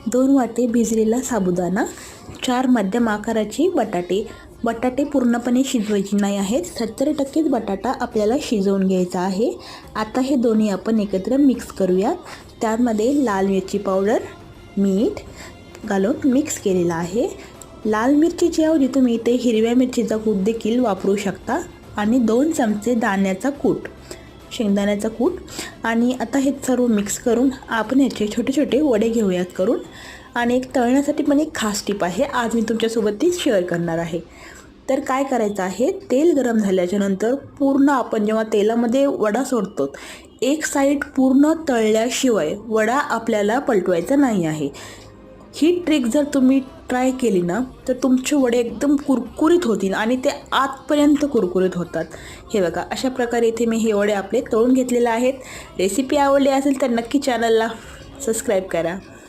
2 वाटी भिजलेला साबुदाणा, 4 मध्यम आकाराची बटाटे पूर्णपणे शिजवायचे नाही आहेत, 70% बटाटा आपल्याला शिजवून घ्यायचा आहे। आता हे दोन्ही आपण एकत्र मिक्स करूया। त्यामध्ये लाल मिरची पावडर, मीठ घालून मिक्स केलेला आहे। लाल मिरचीच्या ऐवजी तुम्ही इथे हिरव्या मिरचीचा कूट देखील वापरू शकता आणि 2 चमचे दाण्याचा कूट, शेंगदाण्याचा कूट। आणि आता हे सर्व मिक्स करून आपण याचे छोटे छोटे वडे घेऊयात करून। आणि एक तळण्यासाठी पण एक खास टिप आहे, आज मी तुमच्यासोबत ती शेअर करणार आहे। तर काय करायचं आहे, तेल गरम झाल्याच्या नंतर पूर्ण आपण जेव्हा तेलामध्ये वडा सोडतो, एक साईड पूर्ण तळल्याशिवाय वडा आपल्याला पलटवायचा नाही आहे। ही ट्रिक जर तुम्ही ट्राय केली ना तर तुमचे वडे एकदम कुरकुरीत होतील आणि ते आतपर्यंत कुरकुरीत होतात। हे बघा, अशा प्रकारे इथे मी हे वडे आपले तळून घेतलेले आहेत। रेसिपी आवडली असेल तर नक्की चॅनलला सबस्क्राईब करा।